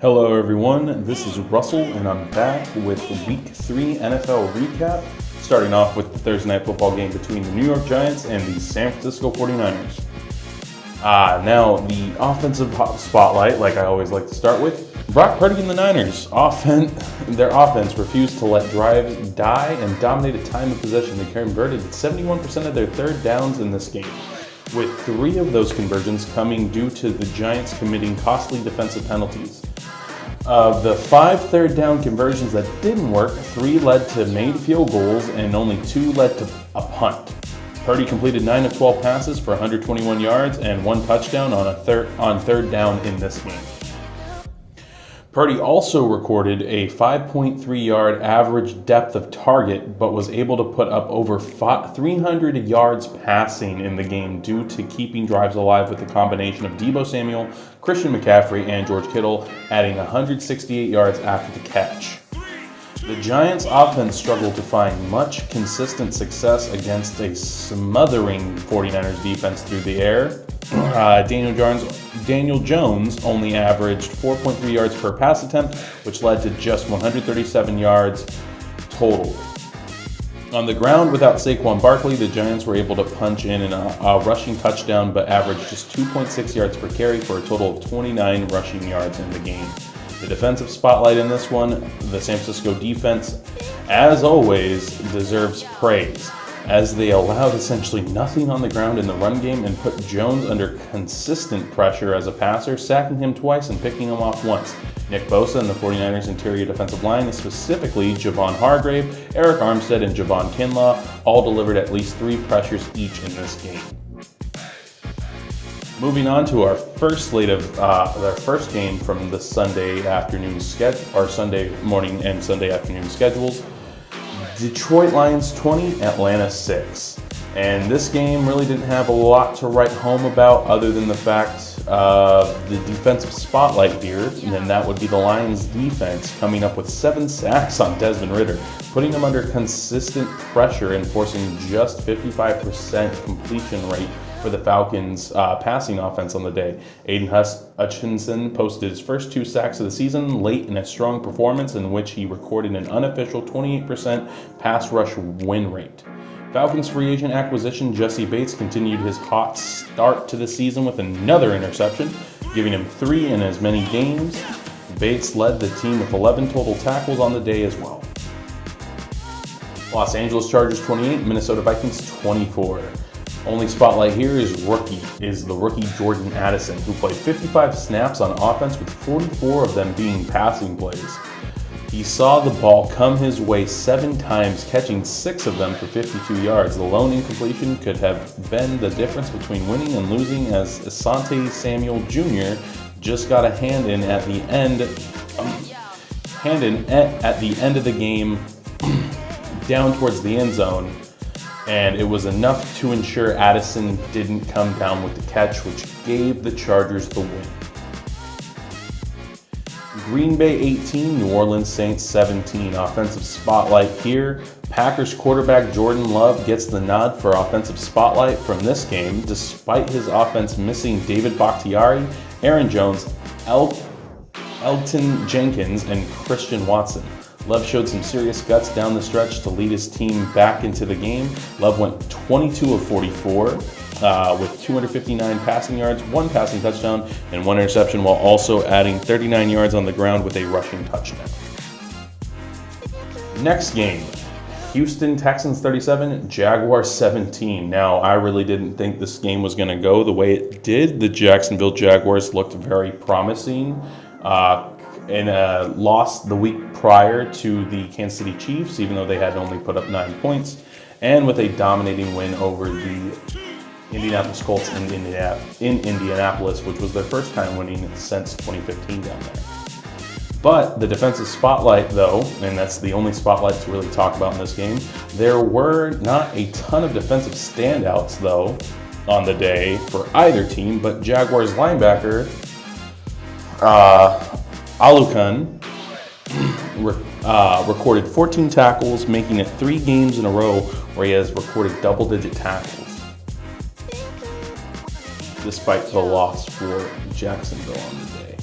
Hello everyone, this is Russell and I'm back with the Week 3 NFL recap, starting off with the Thursday night football game between the New York Giants and the San Francisco 49ers. Now the offensive spotlight, like I always like to start with, Brock Purdy and the Niners. Their offense refused to let drives die and dominated time of possession. They converted 71% of their third downs in this game, with 3 of those conversions coming due to the Giants committing costly defensive penalties. Of the 5 third down conversions that didn't work, 3 led to made field goals and only 2 led to a punt. Purdy completed 9 of 12 passes for 121 yards and 1 touchdown on third down in this game. Purdy also recorded a 5.3 yard average depth of target, but was able to put up over 300 yards passing in the game due to keeping drives alive with a combination of Deebo Samuel, Christian McCaffrey, and George Kittle adding 168 yards after the catch. The Giants' offense struggled to find much consistent success against a smothering 49ers defense through the air. Daniel Jones only averaged 4.3 yards per pass attempt, which led to just 137 yards total. On the ground, without Saquon Barkley, the Giants were able to punch in a rushing touchdown, but averaged just 2.6 yards per carry for a total of 29 rushing yards in the game. The defensive spotlight in this one, the San Francisco defense, as always, deserves praise, as they allowed essentially nothing on the ground in the run game and put Jones under consistent pressure as a passer, sacking him twice and picking him off once. Nick Bosa and the 49ers interior defensive line, specifically Javon Hargrave, Eric Armstead, and Javon Kinlaw, all delivered at least 3 pressures each in this game. Moving on to our first slate of our first game from the Sunday morning and Sunday afternoon schedules. Detroit Lions 20, Atlanta 6. And this game really didn't have a lot to write home about other than the fact of the defensive spotlight here, and that would be the Lions defense coming up with 7 sacks on Desmond Ridder, putting him under consistent pressure and forcing just 55% completion rate for the Falcons' passing offense on the day. Aiden Hutchinson posted his first 2 sacks of the season late in a strong performance in which he recorded an unofficial 28% pass rush win rate. Falcons free agent acquisition Jesse Bates continued his hot start to the season with another interception, giving him 3 in as many games. Bates led the team with 11 total tackles on the day as well. Los Angeles Chargers 28, Minnesota Vikings 24. Only spotlight here is the rookie Jordan Addison, who played 55 snaps on offense with 44 of them being passing plays. He saw the ball come his way 7 times, catching 6 of them for 52 yards. The lone incompletion could have been the difference between winning and losing, as Asante Samuel Jr. just got a hand in at the end of the game down towards the end zone, and it was enough to ensure Addison didn't come down with the catch, which gave the Chargers the win. Green Bay 18, New Orleans Saints 17. Offensive spotlight here. Packers quarterback Jordan Love gets the nod for offensive spotlight from this game, despite his offense missing David Bakhtiari, Aaron Jones, Elton Jenkins, and Christian Watson. Love showed some serious guts down the stretch to lead his team back into the game. Love went 22 of 44 with 259 passing yards, 1 passing touchdown, and 1 interception, while also adding 39 yards on the ground with a rushing touchdown. Next game, Houston Texans 37, Jaguars 17. Now, I really didn't think this game was going to go the way it did. The Jacksonville Jaguars looked very promising and lost the week prior to the Kansas City Chiefs, even though they had only put up 9 points, and with a dominating win over the Indianapolis Colts in Indianapolis, which was their first time winning since 2015 down there. But the defensive spotlight, though, and that's the only spotlight to really talk about in this game, there were not a ton of defensive standouts, though, on the day for either team, but Jaguars linebacker Alukan recorded 14 tackles, making it 3 games in a row where he has recorded double-digit tackles, despite the loss for Jacksonville on the day.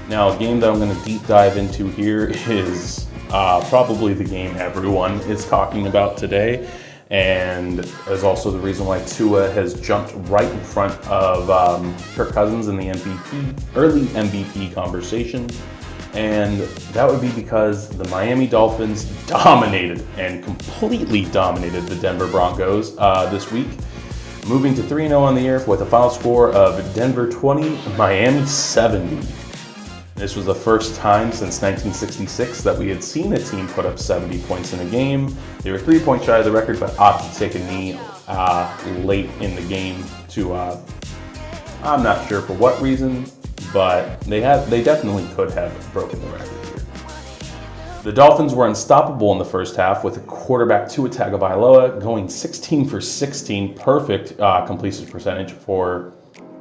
Now, a game that I'm going to deep dive into here is probably the game everyone is talking about today, and is also the reason why Tua has jumped right in front of Kirk Cousins in the early MVP conversation. And that would be because the Miami Dolphins dominated and completely dominated the Denver Broncos this week, moving to 3-0 on the year with a final score of Denver 20, Miami 70. This was the first time since 1966 that we had seen a team put up 70 points in a game. They were 3 points shy of the record, but opted to take a knee late in the game to, I'm not sure for what reason, but they definitely could have broken the record here. The Dolphins were unstoppable in the first half with a quarterback Tua Tagovailoa going 16 for 16, perfect completion percentage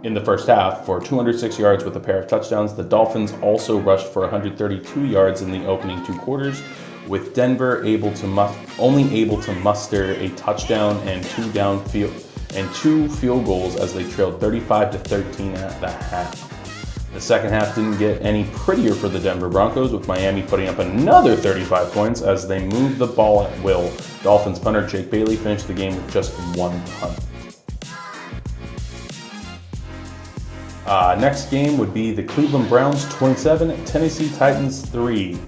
in the first half for 206 yards with a pair of touchdowns. The Dolphins also rushed for 132 yards in the opening 2 quarters, with Denver only able to muster a touchdown and 2 field goals as they trailed 35-13 at the half. The second half didn't get any prettier for the Denver Broncos, with Miami putting up another 35 points as they moved the ball at will. Dolphins punter Jake Bailey finished the game with just 1 punt. Next game would be the Cleveland Browns 27, Tennessee Titans 3.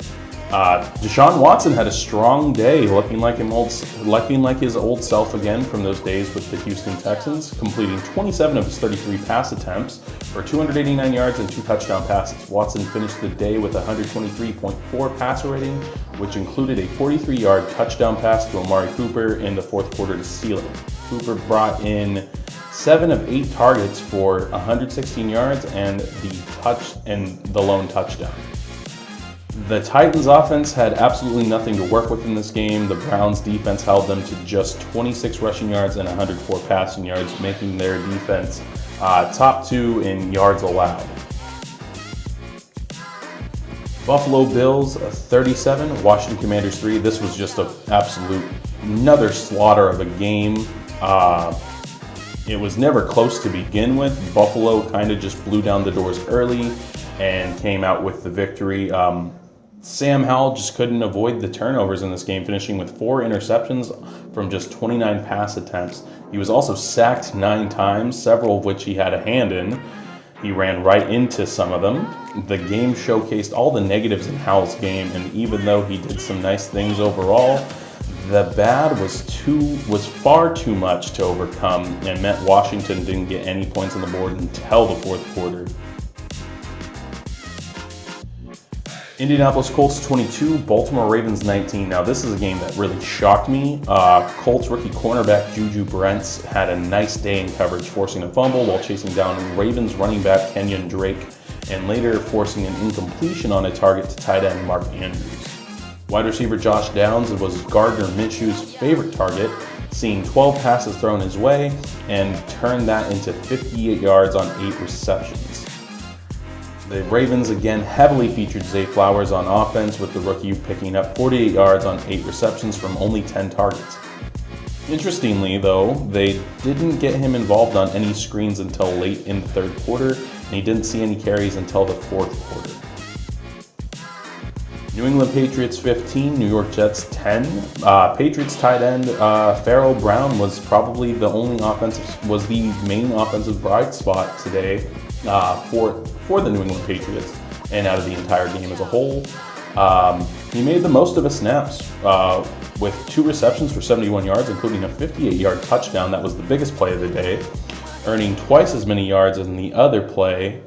Deshaun Watson had a strong day, looking like his old self again from those days with the Houston Texans, completing 27 of his 33 pass attempts for 289 yards and 2 touchdown passes. Watson finished the day with a 123.4 passer rating, which included a 43-yard touchdown pass to Amari Cooper in the fourth quarter to seal it. Cooper brought in 7 of 8 targets for 116 yards and the lone touchdown. The Titans offense had absolutely nothing to work with in this game. The Browns defense held them to just 26 rushing yards and 104 passing yards, making their defense top 2 in yards allowed. Buffalo Bills 37, Washington Commanders 3. This was just another slaughter of a game. It was never close to begin with. Buffalo kind of just blew down the doors early and came out with the victory. Sam Howell just couldn't avoid the turnovers in this game, finishing with 4 interceptions from just 29 pass attempts. He was also sacked 9 times, several of which he had a hand in. He ran right into some of them. The game showcased all the negatives in Howell's game, and even though he did some nice things overall, the bad was far too much to overcome and meant Washington didn't get any points on the board until the fourth quarter. Indianapolis Colts 22, Baltimore Ravens 19. Now this is a game that really shocked me. Colts rookie cornerback Juju Brents had a nice day in coverage, forcing a fumble while chasing down Ravens running back Kenyon Drake, and later forcing an incompletion on a target to tight end Mark Andrews. Wide receiver Josh Downs was Gardner Minshew's favorite target, seeing 12 passes thrown his way and turned that into 58 yards on 8 receptions. The Ravens again heavily featured Zay Flowers on offense, with the rookie picking up 48 yards on 8 receptions from only 10 targets. Interestingly, though, they didn't get him involved on any screens until late in the third quarter, and he didn't see any carries until the fourth quarter. New England Patriots 15, New York Jets 10. Patriots tight end Pharaoh Brown was probably the main offensive bright spot today for the New England Patriots and out of the entire game as a whole. He made the most of his snaps with 2 receptions for 71 yards, including a 58-yard touchdown that was the biggest play of the day, earning twice as many yards as any other play.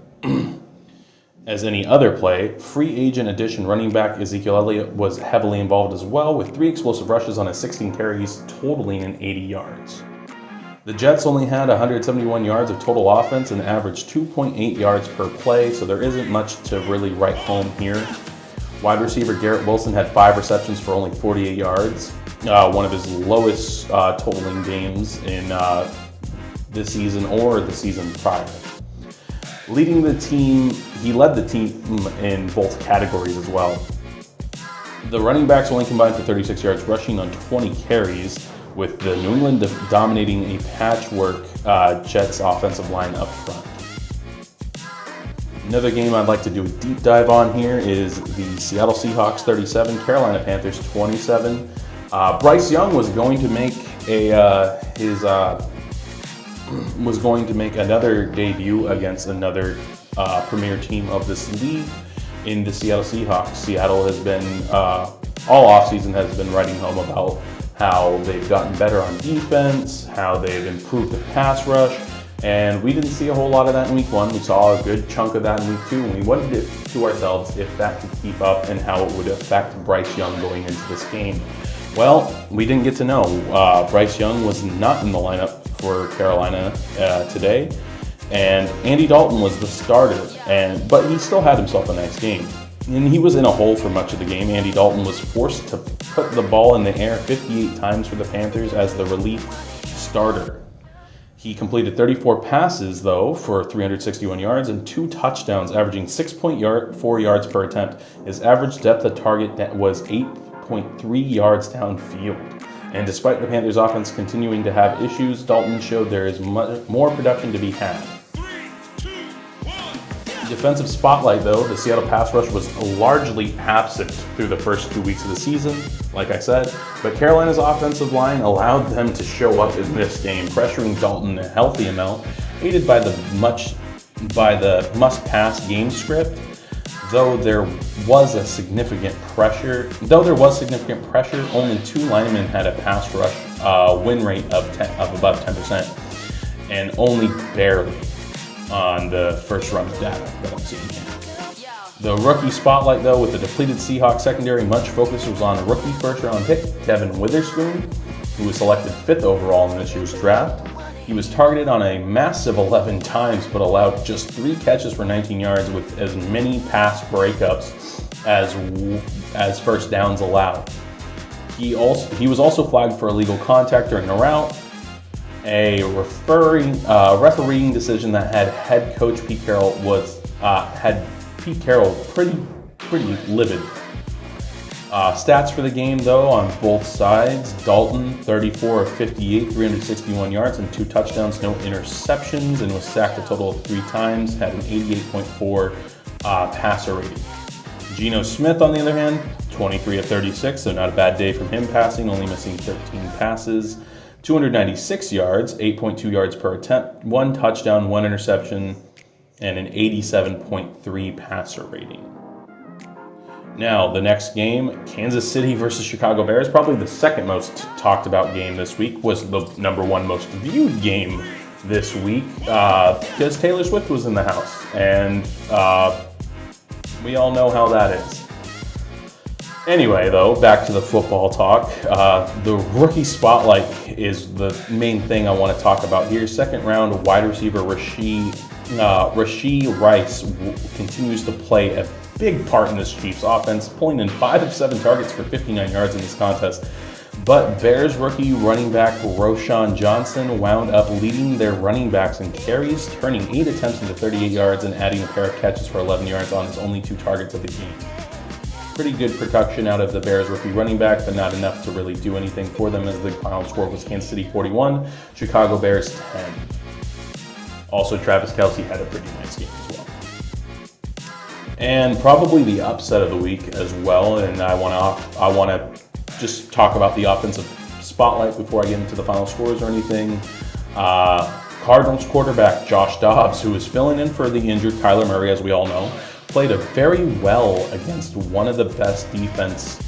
Free agent addition running back Ezekiel Elliott was heavily involved as well, with 3 explosive rushes on his 16 carries, totaling in 80 yards. The Jets only had 171 yards of total offense and averaged 2.8 yards per play, so there isn't much to really write home here. Wide receiver Garrett Wilson had 5 receptions for only 48 yards, one of his lowest totaling games in this season or the season prior. Leading the team, he led the team in both categories as well. The running backs only combined for 36 yards rushing on 20 carries, with the New England dominating a patchwork Jets offensive line up front. Another game I'd like to do a deep dive on here is the Seattle Seahawks 37, Carolina Panthers 27. Bryce Young was going to make another debut against another premier team of this league in the Seattle Seahawks. Seattle has been all offseason has been writing home about how they've gotten better on defense, how they've improved the pass rush. And we didn't see a whole lot of that in week 1. We saw a good chunk of that in week 2, and we wondered to ourselves if that could keep up and how it would affect Bryce Young going into this game. Well, we didn't get to know. Bryce Young was not in the lineup for Carolina today, and Andy Dalton was the starter, but he still had himself a nice game. And he was in a hole for much of the game. Andy Dalton was forced to put the ball in the air 58 times for the Panthers as the relief starter. He completed 34 passes, though, for 361 yards and 2 touchdowns, averaging 6.4 yards per attempt. His average depth of target was 8.3 yards downfield. And despite the Panthers' offense continuing to have issues, Dalton showed there is much more production to be had. Defensive spotlight, though, the Seattle pass rush was largely absent through the first 2 weeks of the season, like I said, but Carolina's offensive line allowed them to show up in this game, pressuring Dalton a healthy amount, aided by the must-pass game script. Though there was significant pressure, only 2 linemen had a pass rush win rate of above 10%, and only barely on the first run of data that I'm seeing here. The rookie spotlight, though, with the depleted Seahawks secondary, much focus was on a rookie first-round pick, Devin Witherspoon, who was selected 5th overall in this year's draft. He was targeted on a massive 11 times, but allowed just 3 catches for 19 yards with as many pass breakups as first downs allowed. He was also flagged for illegal contact during the route, a refereeing decision that had head coach Pete Carroll pretty livid. Stats for the game, though, on both sides: Dalton 34 of 58, 361 yards and 2 touchdowns, no interceptions, and was sacked a total of 3 times. Had an 88.4 passer rating. Geno Smith, on the other hand, 23 of 36, so not a bad day from him passing, only missing 13 passes. 296 yards, 8.2 yards per attempt, 1 touchdown, 1 interception, and an 87.3 passer rating. Now, the next game, Kansas City versus Chicago Bears, probably the second most talked about game this week, was the number 1 most viewed game this week because Taylor Swift was in the house, and we all know how that is. Anyway, though, back to the football talk. The rookie spotlight is the main thing I want to talk about here. Second round wide receiver Rashee Rice continues to play a big part in this Chiefs offense, pulling in 5 of 7 targets for 59 yards in this contest. But Bears rookie running back Roschon Johnson wound up leading their running backs in carries, turning 8 attempts into 38 yards and adding a pair of catches for 11 yards on his only 2 targets of the game. Pretty good production out of the Bears rookie running back, but not enough to really do anything for them, as the final score was Kansas City 41, Chicago Bears 10. Also, Travis Kelce had a pretty nice game as well. And probably the upset of the week as well, and I want to just talk about the offensive spotlight before I get into the final scores or anything. Cardinals quarterback Josh Dobbs, who is filling in for the injured Kyler Murray, as we all know, played very well against one of the best defenses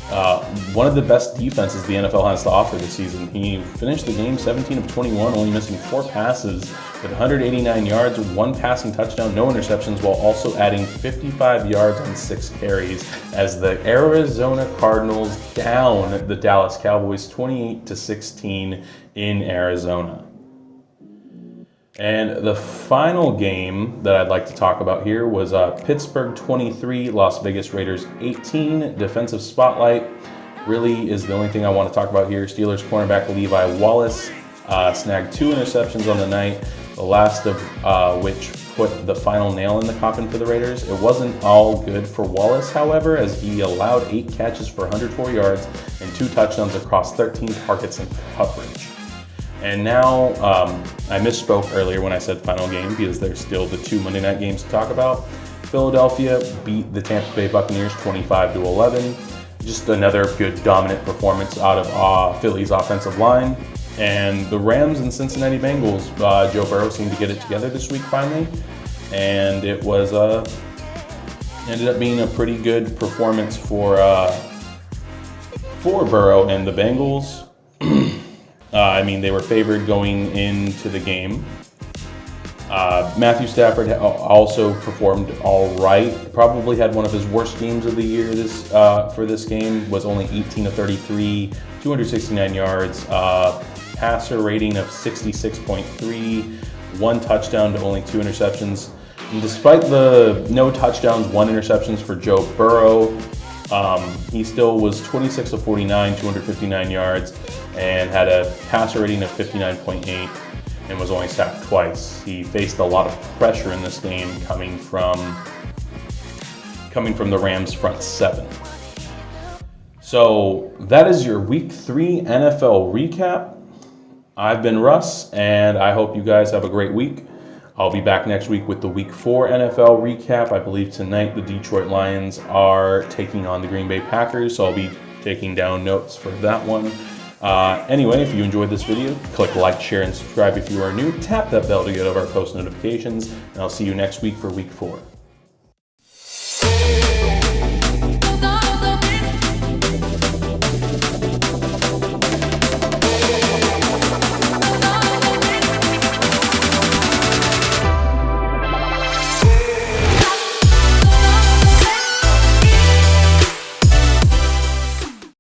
the NFL has to offer this season. He finished the game 17 of 21, only missing 4 passes with 189 yards, 1 passing touchdown, no interceptions, while also adding 55 yards on 6 carries as the Arizona Cardinals down the Dallas Cowboys 28-16 in Arizona. And the final game that I'd like to talk about here was Pittsburgh 23, Las Vegas Raiders 18. Defensive spotlight really is the only thing I want to talk about here. Steelers cornerback Levi Wallace snagged 2 interceptions on the night, the last of which put the final nail in the coffin for the Raiders. It wasn't all good for Wallace, however, as he allowed 8 catches for 104 yards and 2 touchdowns across 13 targets and coverage. And now, I misspoke earlier when I said final game because there's still the 2 Monday night games to talk about. Philadelphia beat the Tampa Bay Buccaneers 25-11. Just another good dominant performance out of Philly's offensive line. And the Rams and Cincinnati Bengals, Joe Burrow seemed to get it together this week finally. And it was ended up being a pretty good performance for Burrow and the Bengals. I mean, they were favored going into the game. Matthew Stafford also performed all right. Probably had one of his worst games of the year for this game. Was only 18 of 33, 269 yards, passer rating of 66.3, 1 touchdown to only 2 interceptions. And despite the no touchdowns, 1 interceptions for Joe Burrow, he still was 26 of 49, 259 yards, and had a passer rating of 59.8. and was only sacked twice. He faced a lot of pressure in this game coming from the Rams' front 7. So that is your Week 3 NFL recap. I've been Russ, and I hope you guys have a great week. I'll be back next week with the Week 4 NFL recap. I believe tonight the Detroit Lions are taking on the Green Bay Packers, so I'll be taking down notes for that one. Anyway, if you enjoyed this video, click like, share, and subscribe if you are new. Tap that bell to get all of our post notifications, and I'll see you next week for Week 4.